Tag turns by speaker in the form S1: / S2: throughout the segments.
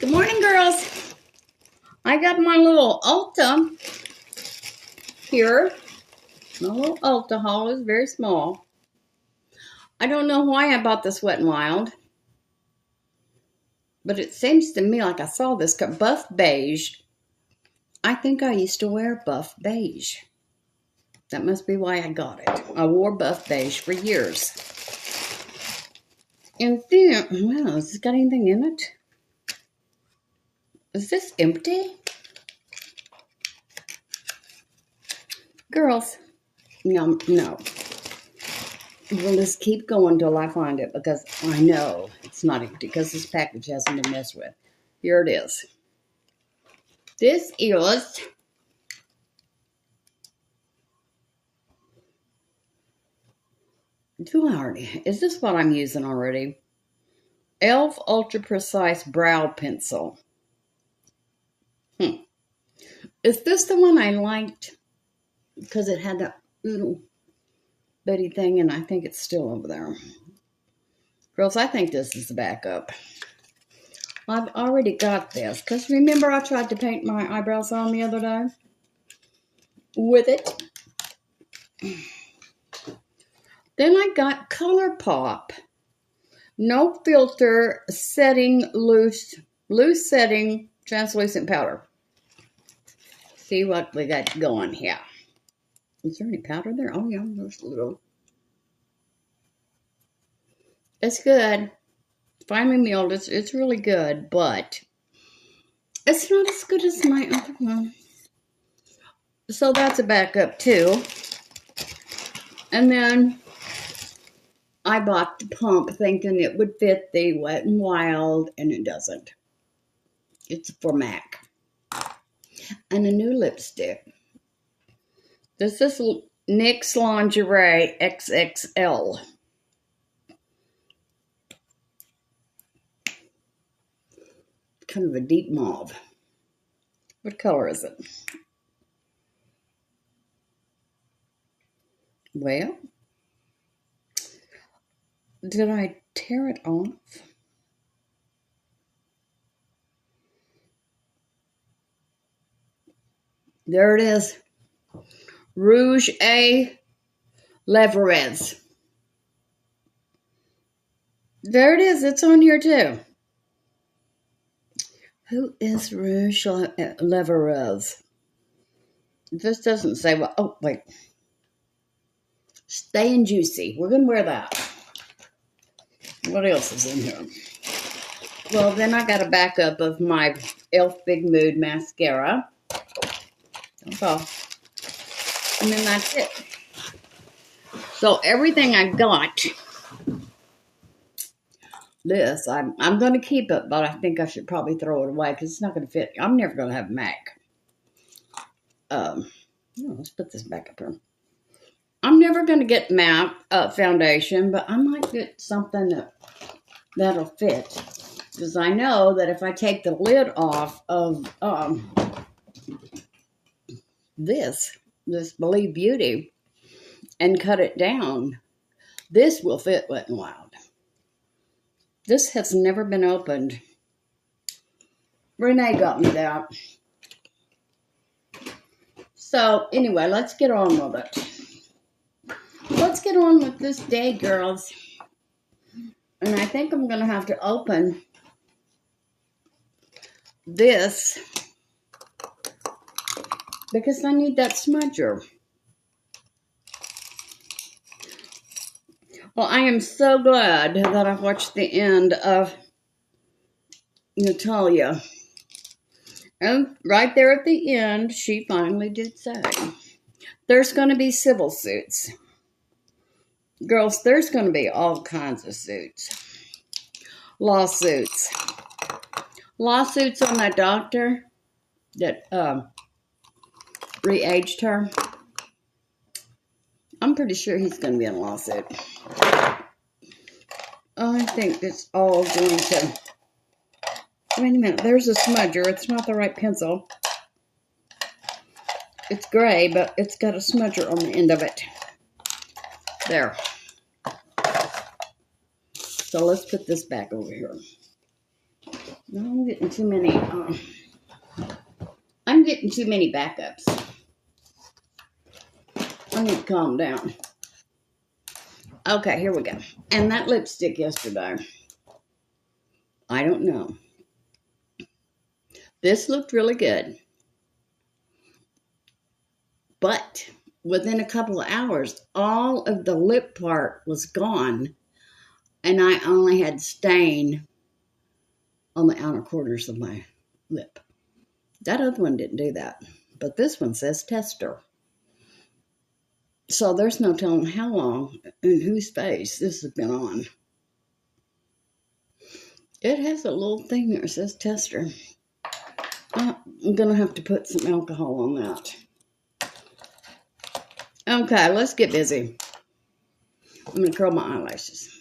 S1: Good morning, girls. I got my little Ulta here. My little Ulta haul is very small. I don't know why I bought this Wet n Wild, but it seems to me like I saw this buff beige. I think I used to wear buff beige. That must be why I got it. I wore buff beige for years. And then, wow, has this got anything in it? Is this empty? Girls, no. We'll just keep going till I find it because I know it's not empty because this package hasn't been messed with. Here it is. This is is this what I'm using already? e.l.f. Ultra Precise Brow Pencil. Is this the one I liked? Because it had that little bitty thing, and I think it's still over there. Girls, I think this is the backup. I've already got this. Because remember I tried to paint my eyebrows on the other day? With it. Then I got ColourPop. No filter setting loose setting translucent powder. See what we got going here. Is there any powder there? Oh yeah, there's a little. It's good. Finely milled. It's really good, but it's not as good as my other one. So that's a backup too. And then I bought the pump thinking it would fit the Wet n Wild, and it doesn't. It's for MAC. And a new lipstick. This is NYX Lingerie XXL. Kind of a deep mauve. What color is it? Well, did I tear it off? There it is. Rouge à Lèvres. There it is. It's on here too. Who is Rouge à Lèvres? This doesn't say what. Oh, wait. Staying Juicy. We're going to wear that. What else is in here? Well, then I got a backup of my e.l.f. Big Mood mascara. Okay. And then that's it. So everything I got, this, I'm going to keep it, but I think I should probably throw it away because it's not going to fit. I'm never going to have MAC. Let's put this back up here. I'm never going to get MAC foundation, but I might get something that'll fit. Because I know that if I take the lid off of this Believe Beauty and cut it down, this will fit Wet n Wild. This has never been opened. Renee got me that. So anyway, let's get on with it. Let's get on with this day, girls. And I think I'm going to have to open this because I need that smudger. Well, I am so glad that I watched the end of Natalia. And right there at the end, she finally did say, there's going to be civil suits. Girls, there's going to be all kinds of suits. Lawsuits. Lawsuits on that doctor that re-aged her. I'm pretty sure he's going to be in a lawsuit. I think it's all going to... Wait a minute. There's a smudger. It's not the right pencil. It's gray, but it's got a smudger on the end of it. There. So let's put this back over here. No, I'm getting too many. I'm getting too many backups. I need to calm down. Okay, here we go. And that lipstick yesterday, I don't know. This looked really good. But within a couple of hours, all of the lip part was gone. And I only had stain on the outer corners of my lip. That other one didn't do that. But this one says tester. So there's no telling how long and whose face this has been on. It has a little thing there that says tester. I'm going to have to put some alcohol on that. Okay, let's get busy. I'm going to curl my eyelashes.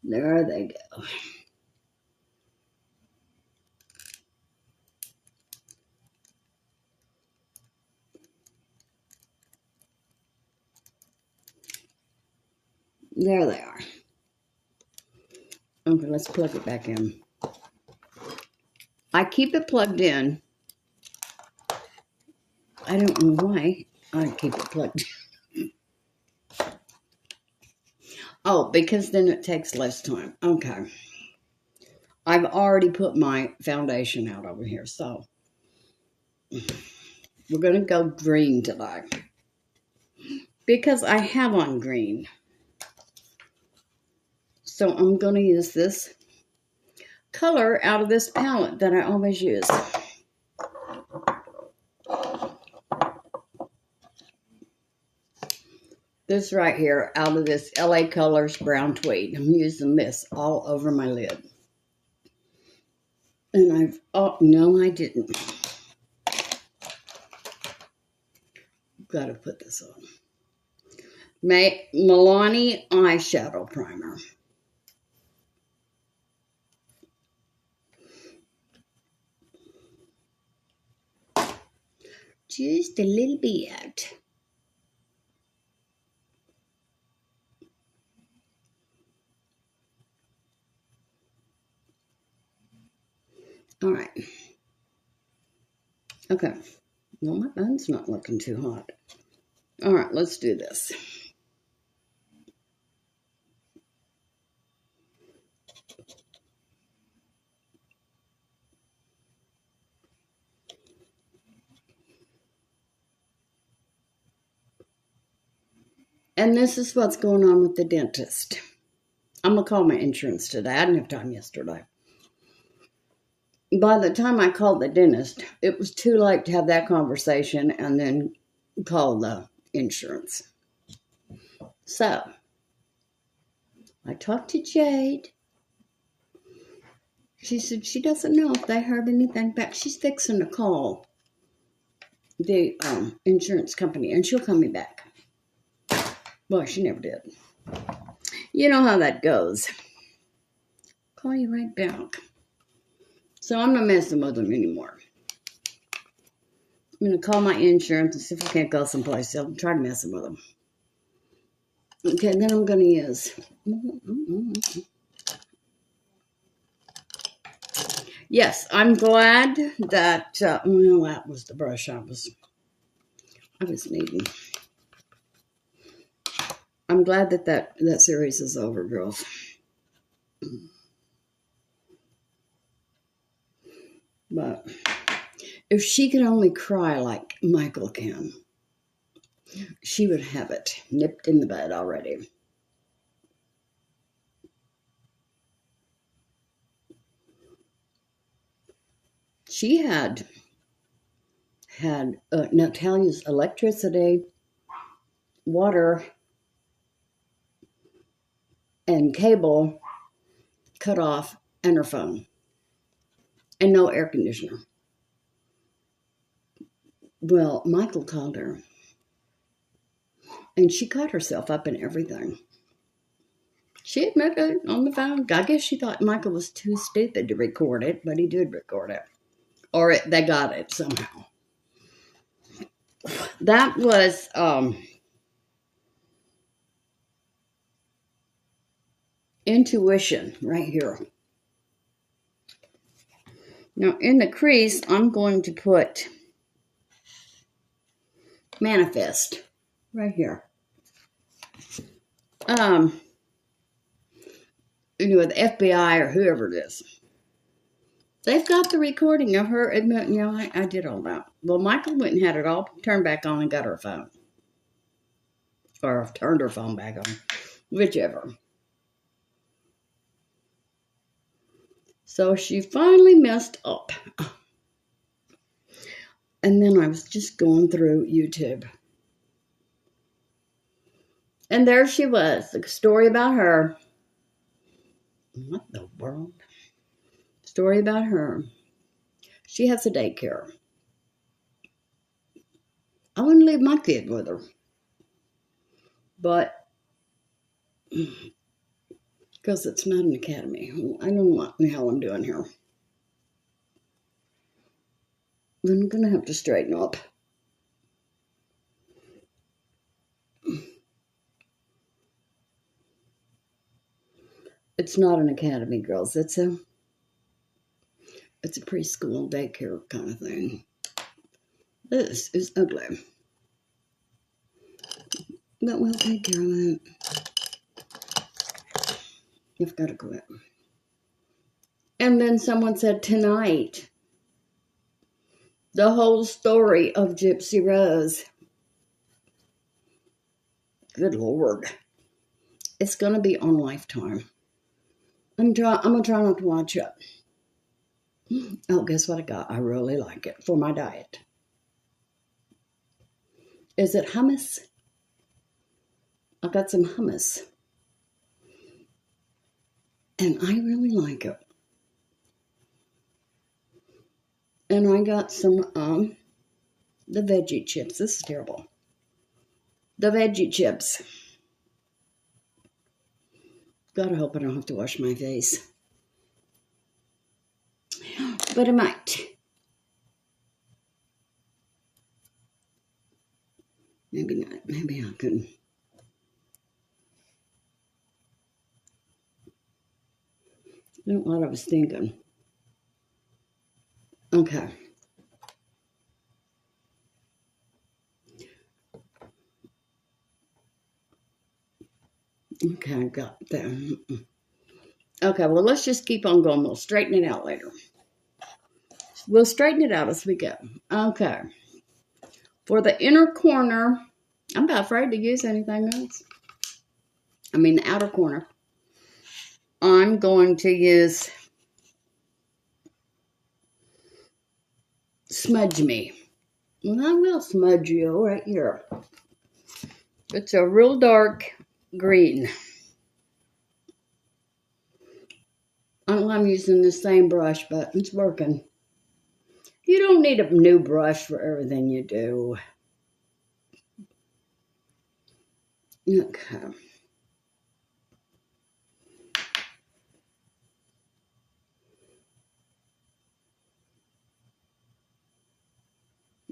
S1: There they go. There they are. Okay, let's plug it back in. I keep it plugged in. I don't know why I keep it plugged in. Oh, because then it takes less time. Okay. I've already put my foundation out over here, so we're going to go green today. Because I have on green. So I'm going to use this color out of this palette that I always use. This right here, out of this LA Colors Brown Tweed. I'm using this all over my lid. And oh, no, I didn't. Got to put this on. Maybelline Eyeshadow Primer. Just a little bit. All right. Okay. Well, my bun's not looking too hot. All right, let's do this. And this is what's going on with the dentist. I'm going to call my insurance today. I didn't have time yesterday. By the time I called the dentist, it was too late to have that conversation and then call the insurance. So, I talked to Jade. She said she doesn't know if they heard anything back. She's fixing to call the insurance company, and she'll call me back. Well, she never did. You know how that goes. Call you right back. So I'm not messing with them anymore. I'm going to call my insurance and see if I can't go someplace else. Try to mess with them. Okay, then I'm going to use... Yes, I'm glad that... well, that was the brush I was needing. I'm glad that series is over, girls. But if she could only cry like Michael can, she would have it nipped in the bud already. She had Natalia's electricity, water, and cable cut off, and her phone, and no air conditioner. Well, Michael called her, and she caught herself up in everything. She admitted on the phone. I guess she thought Michael was too stupid to record it, but he did record it. Or they got it somehow. That was Intuition right here. Now in the crease, I'm going to put Manifest right here. With FBI or whoever it is. They've got the recording of her admitting, I did all that. Well, Michael went and had it all turned back on and got her phone. Or turned her phone back on. Whichever. So she finally messed up. And then I was just going through YouTube. And there she was. The story about her. What the world? Story about her. She has a daycare. I wouldn't leave my kid with her. But, because it's not an academy. I don't know what the hell I'm doing here. I'm going to have to straighten up. It's not an academy, girls. It's a preschool daycare kind of thing. This is ugly. But we'll take care of it. You've got to quit. And then someone said tonight, the whole story of Gypsy Rose. Good Lord. It's going to be on Lifetime. I'm going to try not to watch it. Oh, guess what I got? I really like it for my diet. Is it hummus? I got some hummus. And I really like it. And I got some, the veggie chips. This is terrible. The veggie chips. God, I hope I don't have to wash my face. But I might. Maybe not. Maybe I can. I don't know what I was thinking. Okay. Okay, I got that. Okay, well, let's just keep on going. We'll straighten it out later. We'll straighten it out as we go. Okay. For the inner corner, I'm not afraid to use anything else. I mean, the outer corner. I'm going to use Smudge Me. And I will smudge you right here. It's a real dark green. I know I'm using the same brush, but it's working. You don't need a new brush for everything you do. Okay.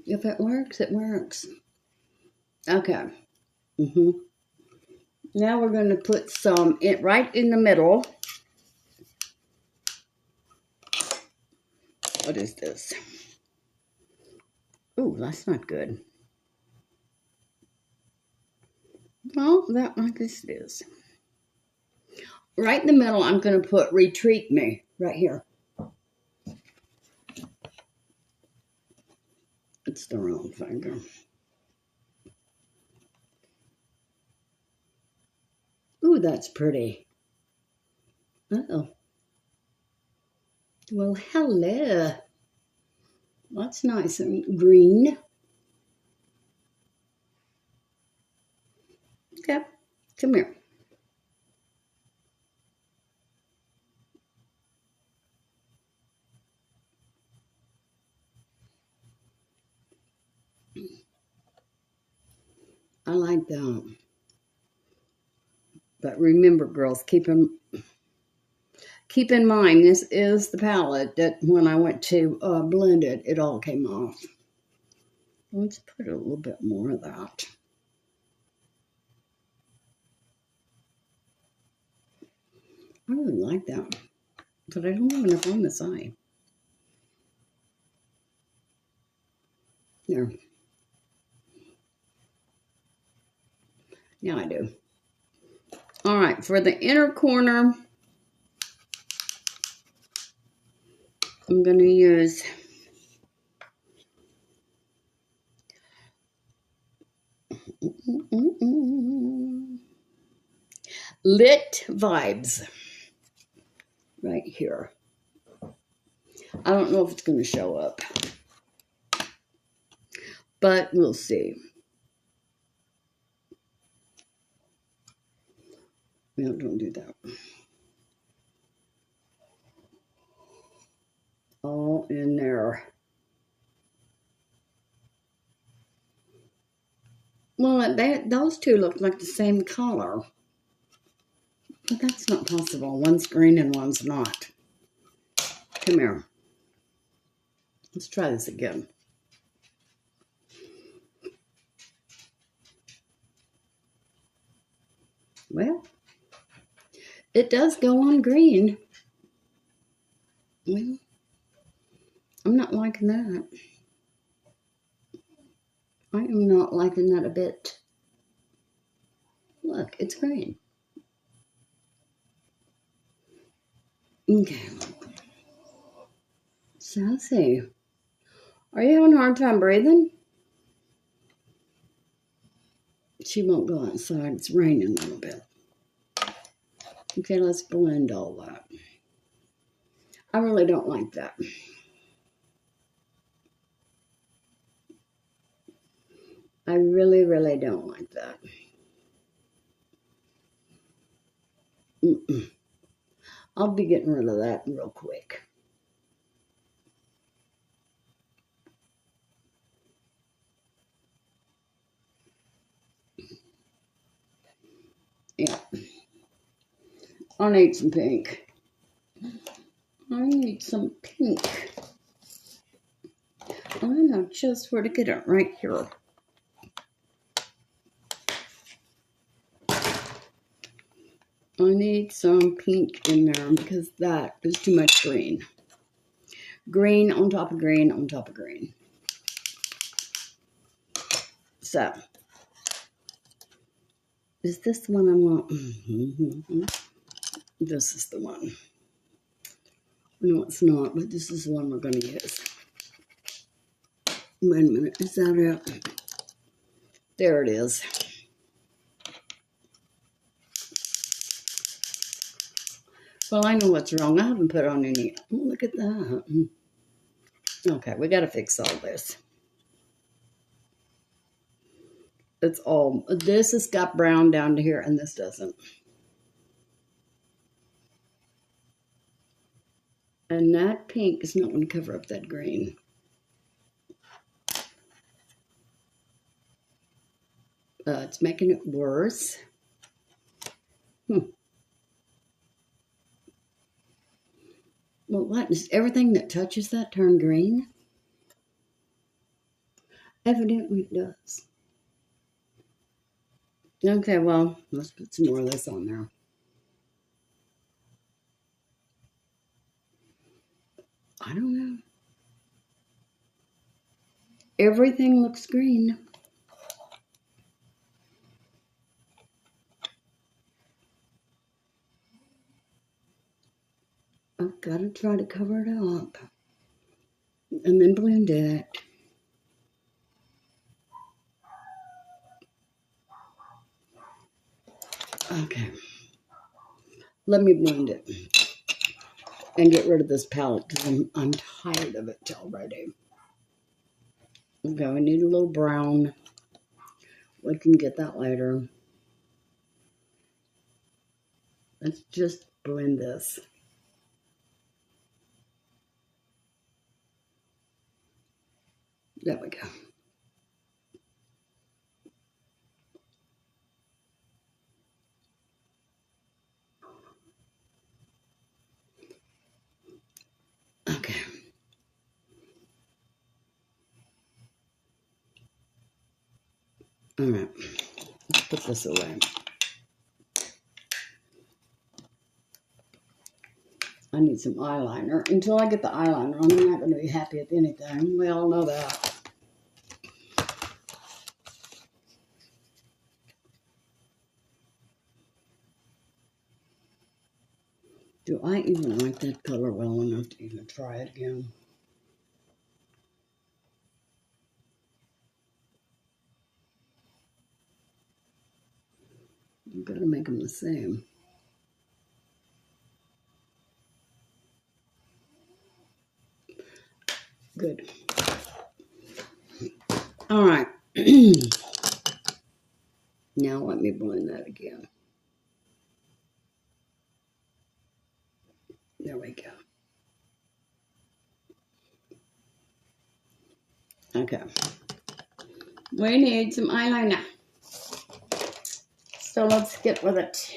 S1: If it works, it works. Okay. Now we're going to put some right in the middle. What is this? Ooh, that's not good. Well, that like this is. Right in the middle, I'm going to put Retreat Me right here. It's the wrong finger. Ooh, that's pretty. Uh-oh. Well, hello. That's nice and green. Okay, come here. I like that. But remember, girls, keep Keep in mind, this is the palette that when I went to blend it, it all came off. Let's put a little bit more of that. I really like that, but I don't have enough on this eye. There. Now I do. All right, for the inner corner, I'm going to use Lit Vibes right here. I don't know if it's going to show up, but we'll see. No, don't do that. All in there. Well, those two look like the same color. But that's not possible. One's green and one's not. Come here. Let's try this again. Well, it does go on green. Well, I'm not liking that. I am not liking that a bit. Look, it's green. Okay. Sassy. Are you having a hard time breathing? She won't go outside. It's raining a little bit. Okay, let's blend all that. I really don't like that. I really, really don't like that. I'll be getting rid of that real quick. Yeah. I need some pink. I need some pink. I know just where to get it, right here. I need some pink in there because that is too much green. Green on top of green on top of green. So, is this the one I want? This is the one. No, it's not, but this is the one we're going to use. Wait a minute, is that it? There it is. Well, I know what's wrong. I haven't put on any. Oh, look at that. Okay, we got to fix all this. It's all, this has got brown down to here and this doesn't. And that pink is not going to cover up that green. It's making it worse. Well, what? Does everything that touches that turn green? Evidently it does. Okay, well, let's put some more of this on there. I don't know. Everything looks green. I've got to try to cover it up and then blend it. Okay. Let me blend it and get rid of this palette because I'm tired of it already. Okay, we need a little brown. We can get that later. Let's just blend this. There we go. All right, let's put this away. I need some eyeliner. Until I get the eyeliner on, I'm not going to be happy with anything. We all know that. Do I even like that color well enough to even try it again? I've got to make them the same. Good. All right. Now let me blend that again. There we go. Okay. We need some eyeliner. So let's get with it.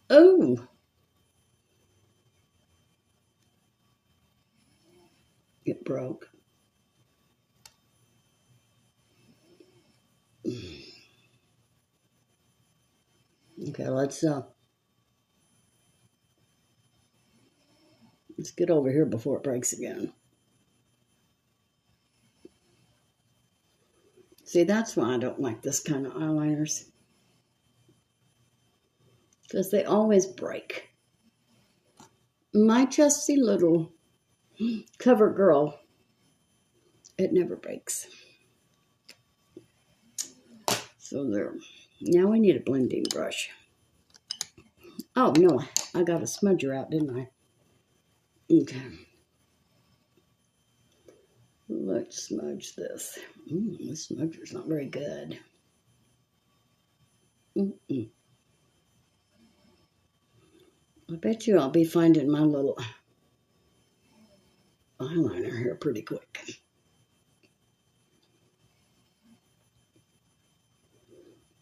S1: Oh, it broke. Okay, let's get over here before it breaks again. See, that's why I don't like this kind of eyeliners. Because they always break. My trusty little CoverGirl, it never breaks. So there. Now we need a blending brush. Oh, no, I got a smudger out, didn't I? Okay. Let's smudge this. This smudger's not very good. I bet you I'll be finding my little eyeliner here pretty quick.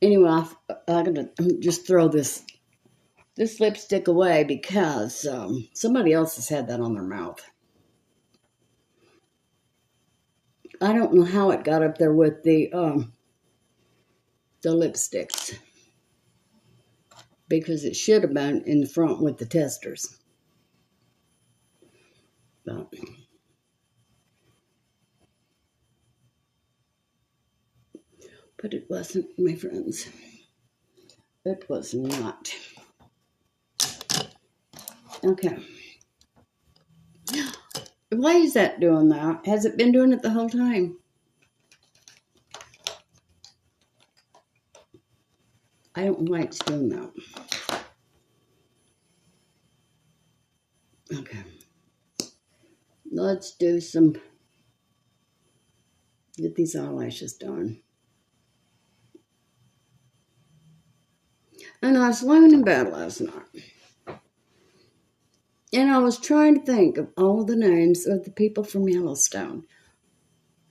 S1: Anyway, I'm gonna just throw this lipstick away because somebody else has had that on their mouth. I don't know how it got up there with the lipsticks, because it should have been in the front with the testers. But it wasn't, my friends. It was not. Okay. Why is that doing that? Has it been doing it the whole time? I don't know why it's doing that. Okay. Let's do some, get these eyelashes done. And I was laying in bed last night. And I was trying to think of all the names of the people from Yellowstone.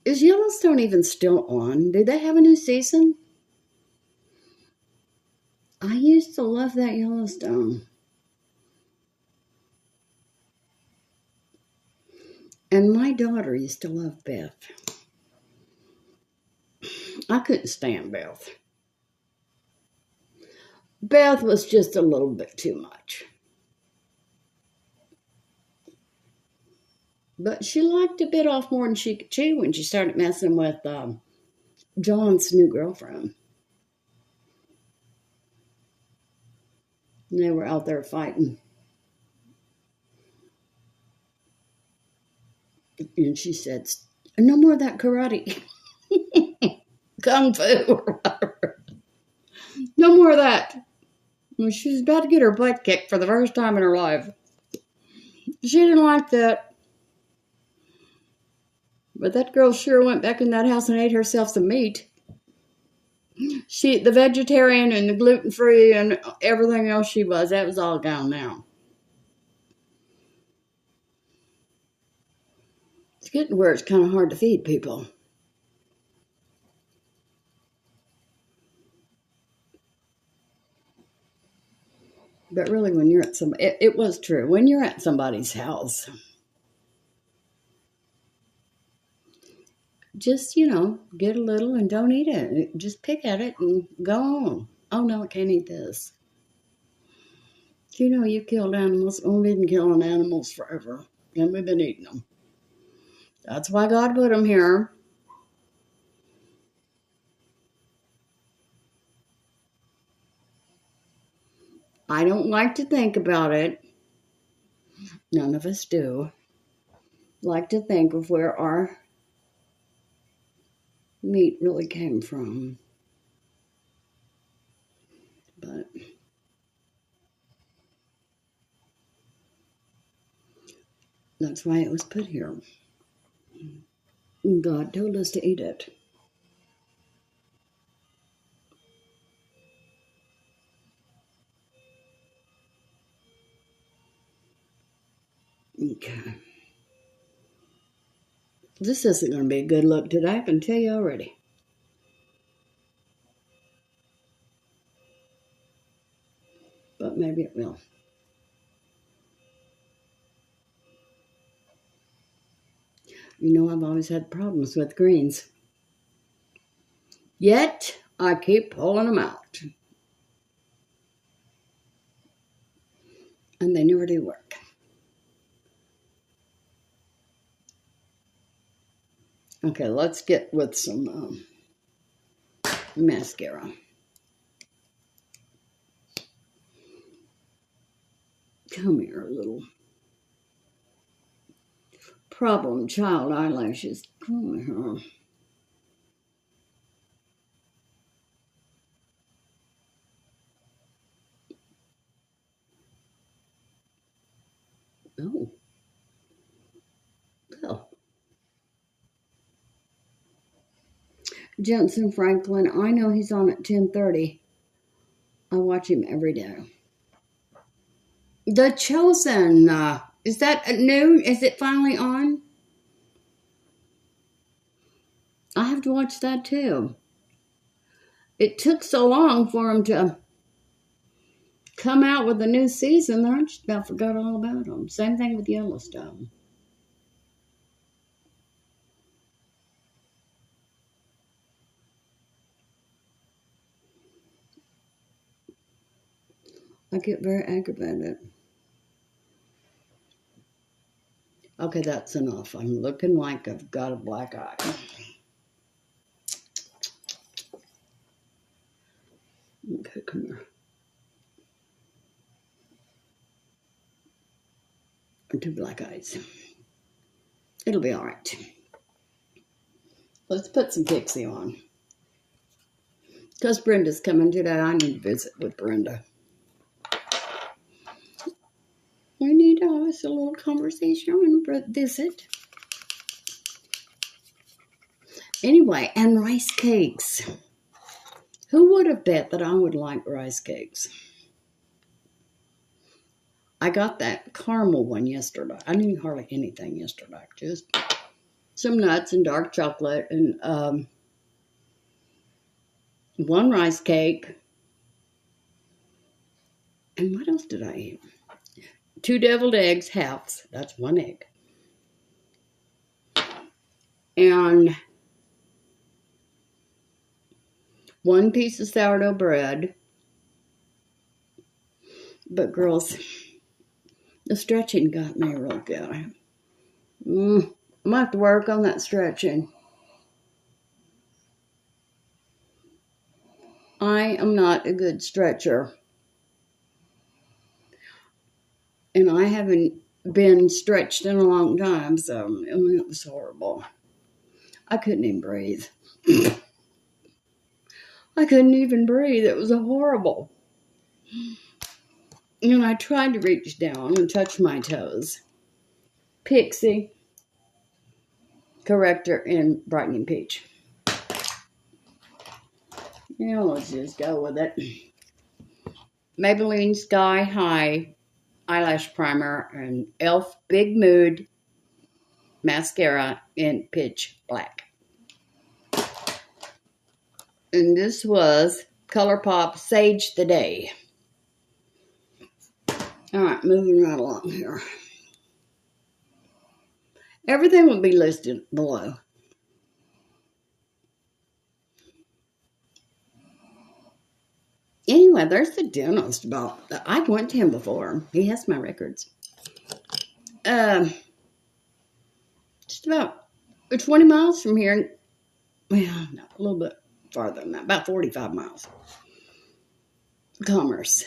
S1: Is Yellowstone even still on? Did they have a new season? I used to love that Yellowstone. And my daughter used to love Beth. I couldn't stand Beth. Beth was just a little bit too much. But she liked a bit off more than she could chew when she started messing with John's new girlfriend. And they were out there fighting. And she said, no more of that karate. Kung fu or whatever. No more of that. And she was about to get her butt kicked for the first time in her life. She didn't like that. But that girl sure went back in that house and ate herself some meat. The vegetarian and the gluten-free and everything else she was, that was all gone now. It's getting where it's kind of hard to feed people. But really, when you're at it was true. When you're at somebody's house, just, get a little and don't eat it. Just pick at it and go on. Oh, no, I can't eat this. You killed animals. Oh, we've been killing animals forever. And we've been eating them. That's why God put them here. I don't like to think about it. None of us do. Like to think of where our meat really came from. But that's why it was put here. God told us to eat it. Okay. This isn't going to be a good look today, I can tell you already. But maybe it will. I've always had problems with greens. Yet, I keep pulling them out. And they never do work. Okay, let's get with some mascara. Come here, little problem child eyelashes. Come here. Oh. Well. Jensen Franklin, I know he's on at 10:30. I watch him every day. The Chosen. Is that at noon? Is it finally on? I have to watch that too. It took so long for him to come out with a new season that I just about forgot all about him. Same thing with Yellowstone. I get very aggravated. Okay, that's enough. I'm looking like I've got a black eye. Okay, come here. Two black eyes. It'll be all right. Let's put some Pixi on. Because Brenda's coming today, I need to visit with Brenda. We need to have us a little conversation and visit. Anyway, and rice cakes. Who would have bet that I would like rice cakes? I got that caramel one yesterday. I didn't eat hardly anything yesterday. Just some nuts and dark chocolate and one rice cake. And what else did I eat? 2 deviled eggs, halves. That's 1 egg. And 1 piece of sourdough bread. But girls, the stretching got me real good. I'm going to have to work on that stretching. I am not a good stretcher. And I haven't been stretched in a long time, so it was horrible. I couldn't even breathe. I couldn't even breathe. It was horrible. And I tried to reach down and touch my toes. Pixi Corrector in Brightening Peach. Let's just go with it. Maybelline Sky High Eyelash Primer and e.l.f. Big Mood Mascara in Pitch Black. And this was ColourPop Sage the Day. All right, moving right along here. Everything will be listed below. Anyway, there's the dentist. I went to him before. He has my records. Just about 20 miles from here. Well, no, a little bit farther than that. About 45 miles. Commerce.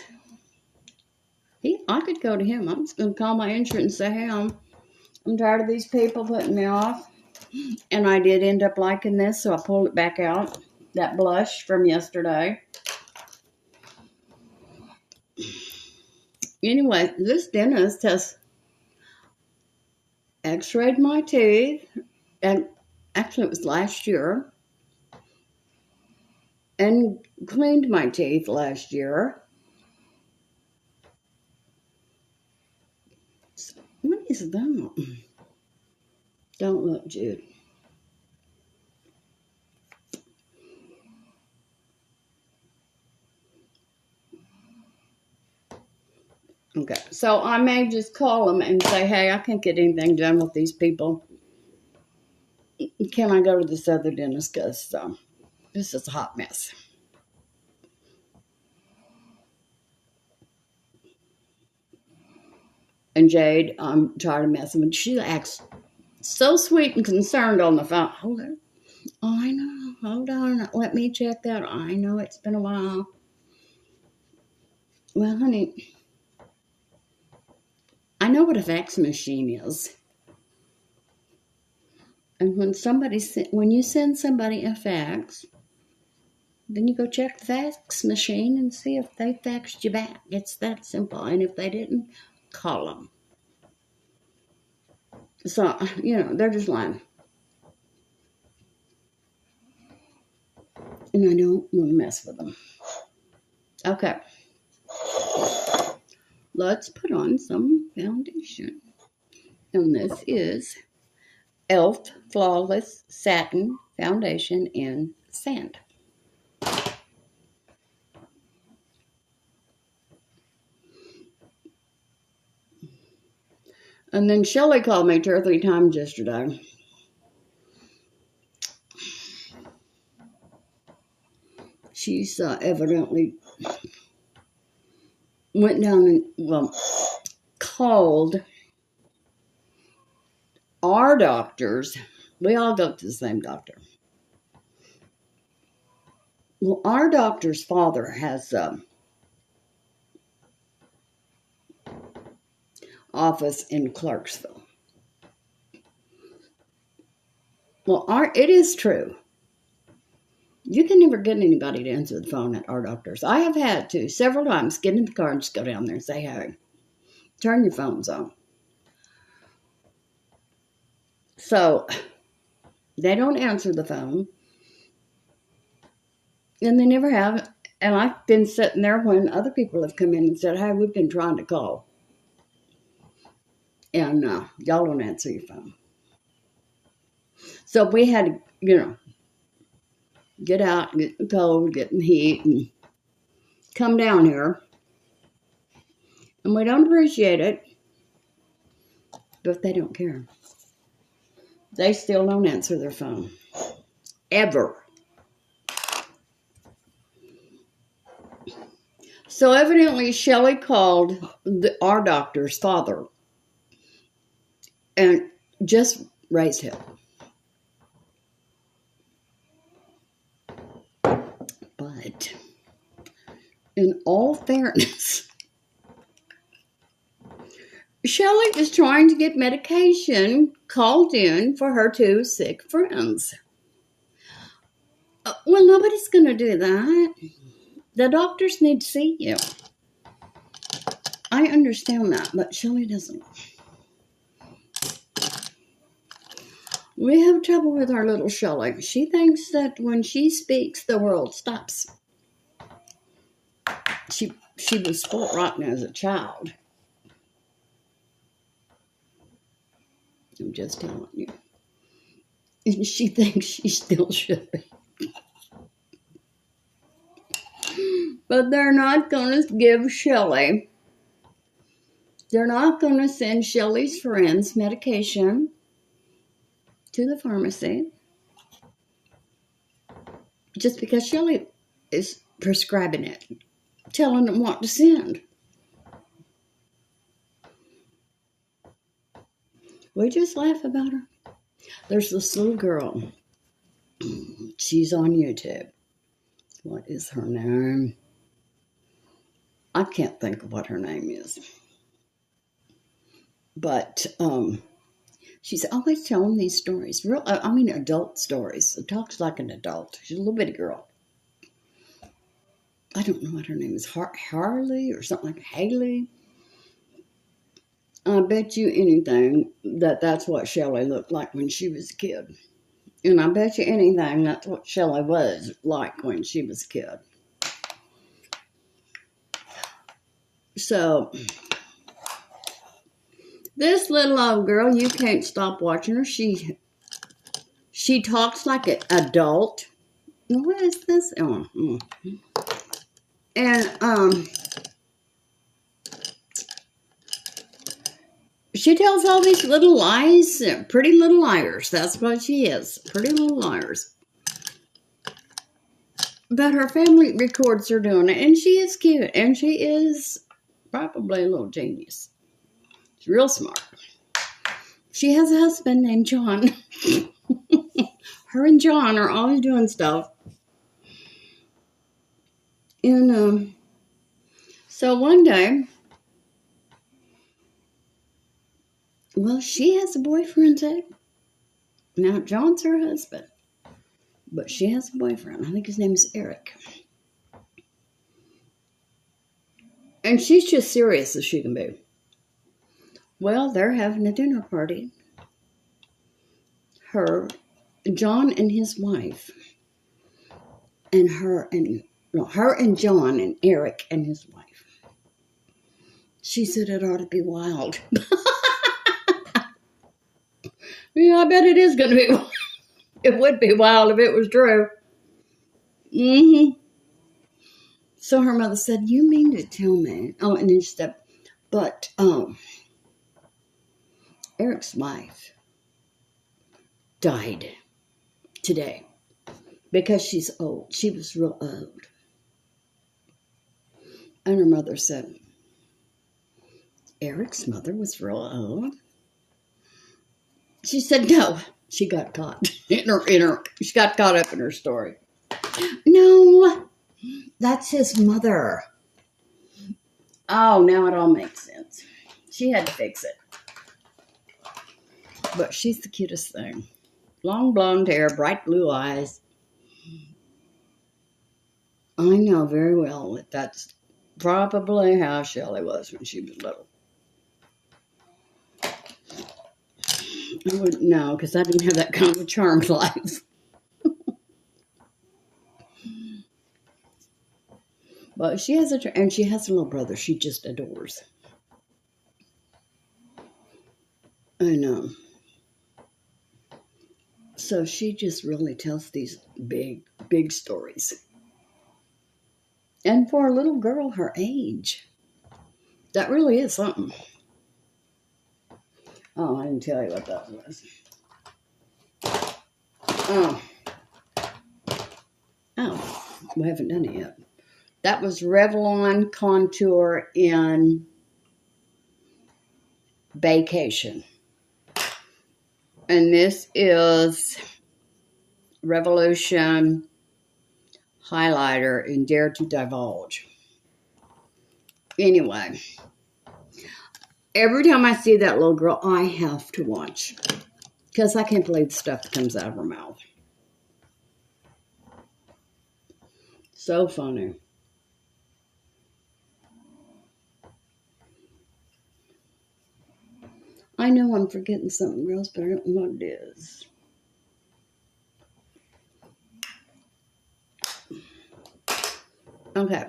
S1: I could go to him. I'm just going to call my insurance and say, hey, I'm tired of these people putting me off. And I did end up liking this, so I pulled it back out. That blush from yesterday. Anyway, this dentist has x-rayed my teeth. And actually, it was last year. And cleaned my teeth last year. What is that? Don't look, Jude. Okay, so I may just call them and say, hey, I can't get anything done with these people. Can I go to this other dentist? Because this is a hot mess. And Jade, I'm tired of messing with. She acts so sweet and concerned on the phone. Hold on. Oh, I know. Hold on. Let me check that. I know it's been a while. Well, honey, I know what a fax machine is. And when you send somebody a fax, then you go check the fax machine and see if they faxed you back. It's that simple. And if they didn't, call them. So, they're just lying. And I don't want to mess with them. Okay. Let's put on some foundation. And this is e.l.f. Flawless Satin Foundation in Sand. And then Shelly called me 2 or 3 times yesterday. She's evidently went down and, called our doctors. We all go to the same doctor. Well, our doctor's father has office in Clarksville. Well, it is true. You can never get anybody to answer the phone at our doctor's. I have had to several times get in the car and just go down there and say, hey, turn your phones on. So they don't answer the phone. And they never have. And I've been sitting there when other people have come in and said, hey, we've been trying to call. And y'all don't answer your phone. So we had to, get out, get the cold, get in the heat, and come down here. And we don't appreciate it, but they don't care. They still don't answer their phone. Ever. So evidently, Shelly called our doctor's father and just raised him. But in all fairness, Shelly is trying to get medication called in for her 2 sick friends. Well, nobody's going to do that. The doctors need to see you. I understand that, but Shelly doesn't. We have trouble with our little Shelly. She thinks that when she speaks, the world stops. She was spoiled rotten as a child. I'm just telling you. And she thinks she still should be. But they're not going to give Shelly they're not going to send Shelly's friends medication to the pharmacy just because Shelly is prescribing it, telling them what to send. We just laugh about her. There's this little girl. She's on YouTube. What is her name? I can't think of what her name is. But she's always telling these stories. Adult stories. It talks like an adult. She's a little bitty girl. I don't know what her name is. Harley or something like Haley. I bet you anything that's what Shelly looked like when she was a kid. And I bet you anything that's what Shelly was like when she was a kid. So, this little old girl, you can't stop watching her. She talks like an adult. What is this? And, she tells all these little lies, pretty little liars. That's what she is, pretty little liars. But her family records her doing it, and she is cute, and she is probably a little genius. She's real smart. She has a husband named John. Her and John are always doing stuff. And so one day, well, she has a boyfriend too. Now, John's her husband. But she has a boyfriend. I think his name is Eric. And she's just serious as she can be. Well, they're having a dinner party. John and his wife. And her and John and Eric and his wife. She said it ought to be wild. Yeah, I bet it is going to be wild. It would be wild if it was true. So her mother said, you mean to tell me? Oh, and then she said, but Eric's wife died today because she's old. She was real old. And her mother said, Eric's mother was real old? She said, no. She got caught she got caught up in her story. No, that's his mother. Oh, now it all makes sense. She had to fix it. But she's the cutest thing. Long blonde hair, bright blue eyes. I know very well that that's probably how Shelly was when she was little. I wouldn't know because I didn't have that kind of a charmed life. But she has a little brother she just adores. I know. So she just really tells these big, big stories. And for a little girl her age, that really is something. Oh, I didn't tell you what that was. Oh, we haven't done it yet. That was Revlon Contour in Baecation. And this is Revolution highlighter in Dare to Divulge. Anyway, every time I see that little girl, I have to watch. Because I can't believe the stuff that comes out of her mouth. So funny. I know I'm forgetting something else, but I don't know what it is. Okay.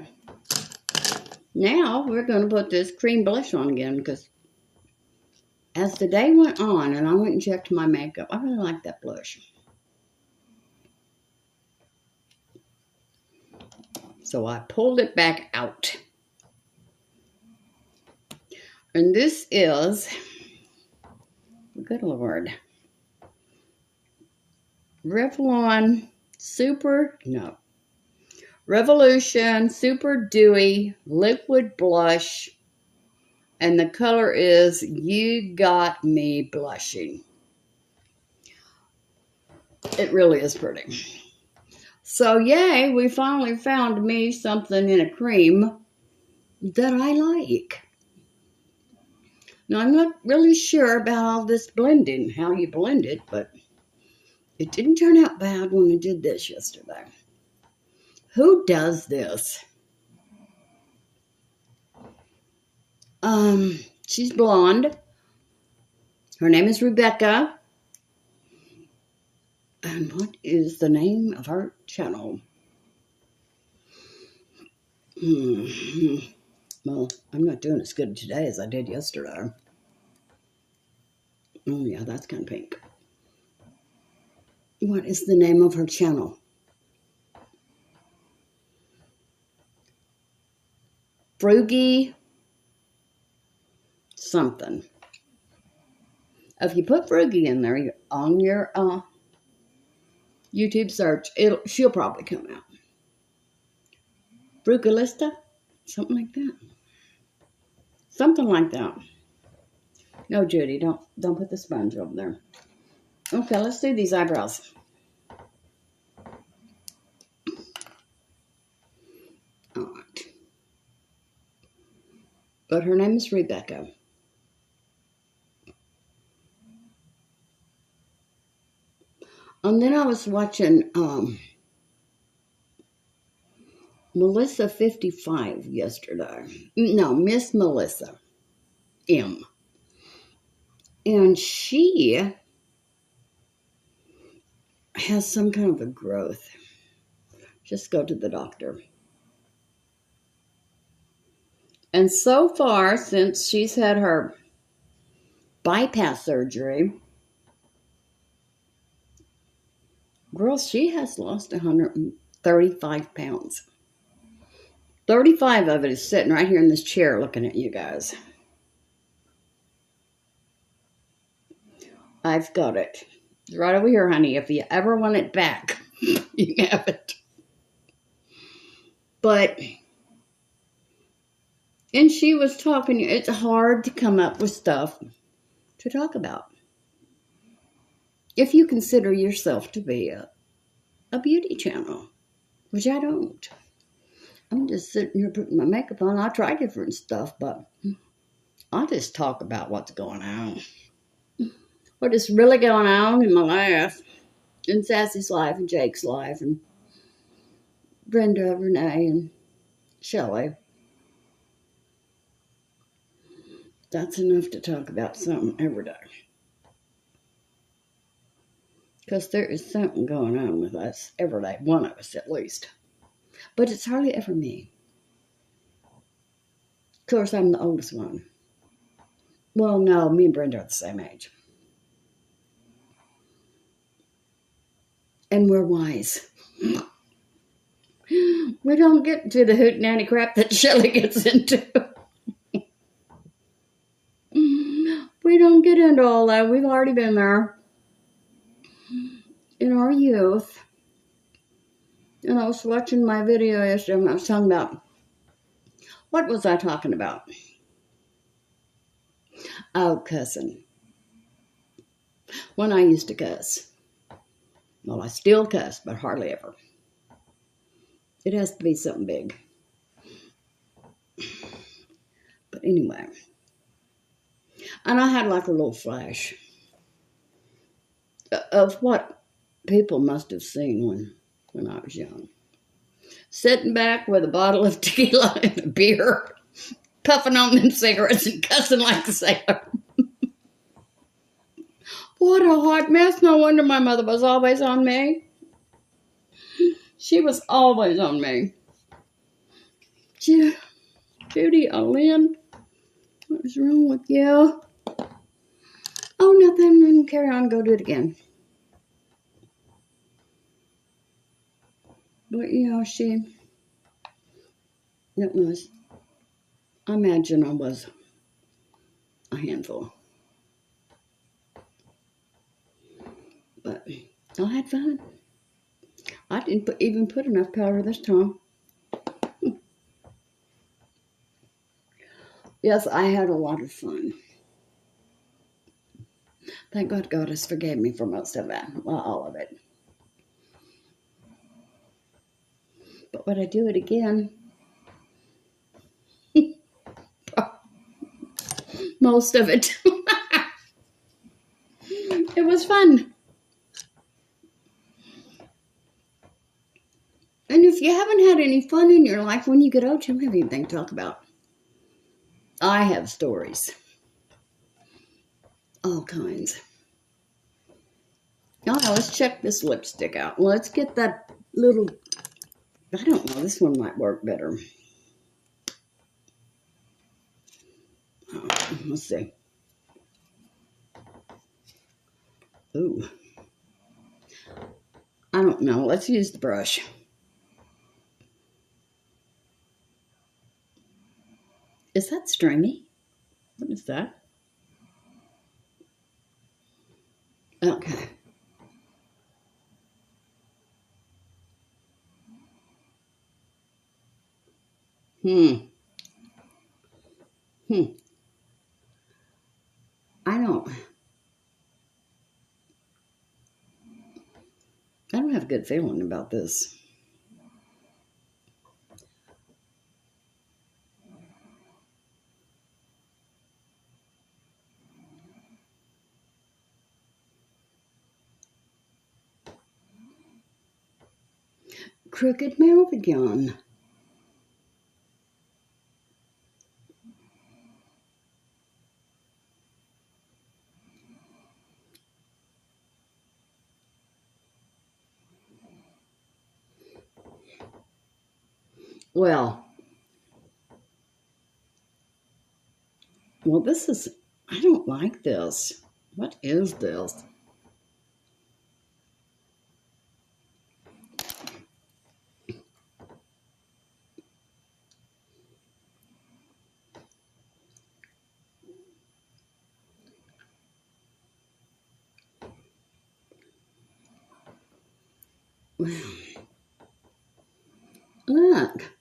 S1: Now we're going to put this cream blush on again because as the day went on and I went and checked my makeup, I really like that blush. So I pulled it back out. And this is, good Lord, Revolution Super Dewy Liquid Blush. And the color is You Got Me Blushing. It really is pretty. So yay, we finally found me something in a cream that I like. Now, I'm not really sure about all this blending, how you blend it, but it didn't turn out bad when I did this yesterday. Who does this? She's blonde. Her name is Rebecca. And what is the name of her channel? Well, I'm not doing as good today as I did yesterday. Oh, yeah, that's kind of pink. What is the name of her channel? Frugy something. If you put Frugy in there on your YouTube search, she'll probably come out. Frugalista? Something like that. Something like that. No, Judy, don't put the sponge over there. Okay, let's do these eyebrows. All right. But her name is Rebecca. And then I was watching Melissa 55 yesterday. No, Miss Melissa M. And she has some kind of a growth. Just go to the doctor. And so far, since she's had her bypass surgery, girl, she has lost 135 pounds. 35 of it is sitting right here in this chair looking at you guys. I've got it. It's right over here, honey. If you ever want it back, you can have it. But, and she was talking, it's hard to come up with stuff to talk about. If you consider yourself to be a beauty channel, which I don't. I'm just sitting here putting my makeup on. I try different stuff, but I just talk about what's going on. What is really going on in my life, in Sassy's life, and Jake's life, and Brenda, Renee, and Shelley. That's enough to talk about something every day. Because there is something going on with us every day, one of us at least. But it's hardly ever me. Of course, I'm the oldest one. Well, no, me and Brenda are the same age. And we're wise. We don't get into the hootenanny crap that Shelley gets into. We don't get into all that. We've already been there in our youth. And I was watching my video yesterday and I was talking about, what was I talking about? Oh, cussing. When I used to cuss. Well, I still cuss, but hardly ever. It has to be something big. But anyway. And I had like a little flash of what people must have seen when I was young. Sitting back with a bottle of tequila and a beer, puffing on them cigarettes and cussing like a sailor. What a hot mess. No wonder my mother was always on me. She was always on me. Judy, Lynn, what was wrong with you? Oh, nothing. Then carry on. Go do it again. But, I imagine I was a handful. But I had fun. I didn't even put enough powder this time. Yes, I had a lot of fun. Thank God Goddess forgave me for most of it. Well, all of it. But would I do it again? Most of it. It was fun. And if you haven't had any fun in your life when you get old, you don't have anything to talk about. I have stories. All kinds. Oh, let's check this lipstick out. Let's get that little, I don't know, this one might work better. Let's see. Ooh. I don't know. Let's use the brush. Is that stringy? What is that? Okay. I don't have a good feeling about this. Crooked mouth again. Well, this is, I don't like this. What is this? Look.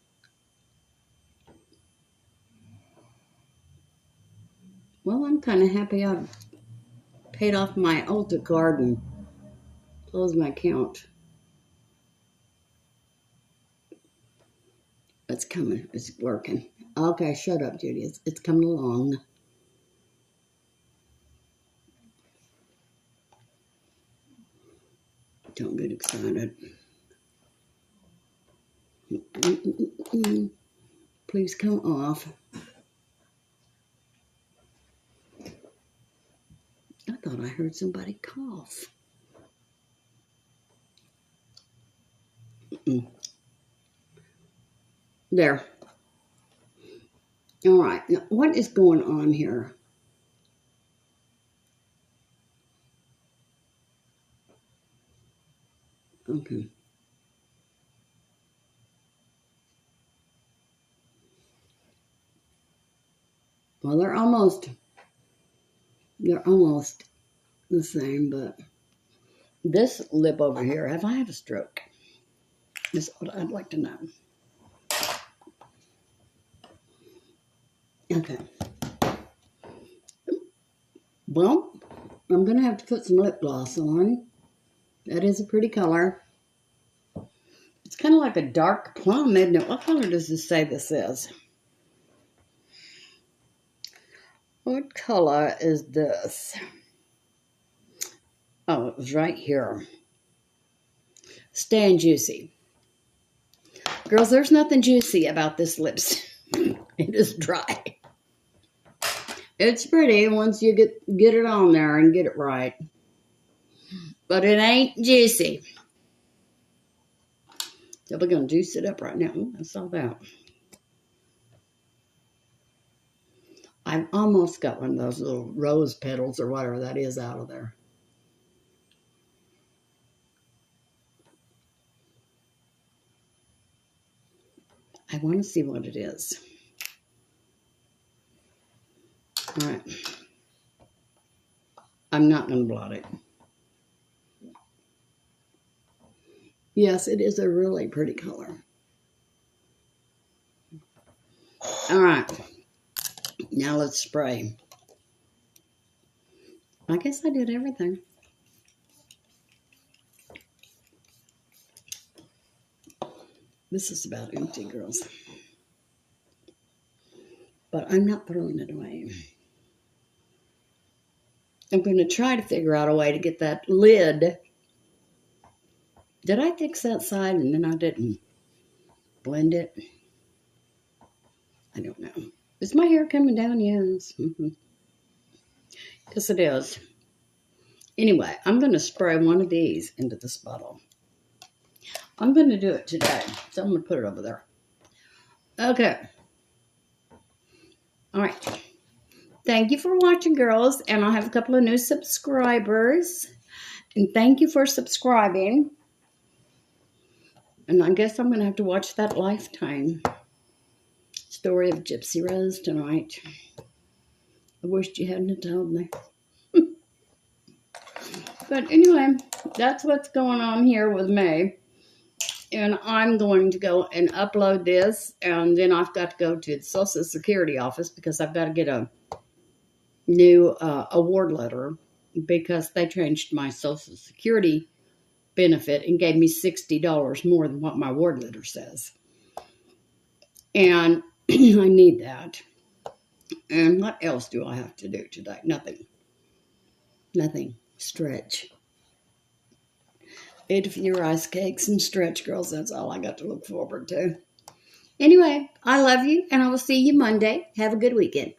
S1: Well, I'm kind of happy I've paid off my Ulta card and closed my account. It's coming. It's working. Okay, shut up, Judy. It's coming along. Don't get excited. Please come off. I thought I heard somebody cough. There. All right. Now, what is going on here? Okay. Well, they're almost the same, but this lip over here, have I had a stroke? Is what I'd like to know. Okay. Well, I'm going to have to put some lip gloss on. That is a pretty color. It's kind of like a dark plum, isn't it? What color does this say this is? What color is this? Oh, it was right here. Staying juicy. Girls, there's nothing juicy about this lips. It is dry. It's pretty once you get it on there and get it right. But it ain't juicy. So we're going to juice it up right now. Ooh, I saw that. I've almost got one of those little rose petals or whatever that is out of there. I want to see what it is. All right. I'm not going to blot it. Yes, it is a really pretty color. All right. Now let's spray. I guess I did everything. This is about empty, girls. But I'm not throwing it away. I'm going to try to figure out a way to get that lid. Did I fix that side and then I didn't blend it? I don't know. Is my hair coming down? Yes. Yes, it is. Anyway, I'm going to spray one of these into this bottle. I'm going to do it today, so I'm going to put it over there. Okay. All right. Thank you for watching, girls, and I have a couple of new subscribers. And thank you for subscribing. And I guess I'm going to have to watch that Lifetime story of Gypsy Rose tonight. I wished you hadn't told me. But anyway, that's what's going on here with me. And I'm going to go and upload this. And then I've got to go to the Social Security office because I've got to get a new award letter because they changed my Social Security benefit and gave me $60 more than what my award letter says. And I need that. And what else do I have to do today? Nothing. Nothing. Stretch. Eat a few rice cakes and stretch, girls. That's all I got to look forward to. Anyway, I love you, and I will see you Monday. Have a good weekend.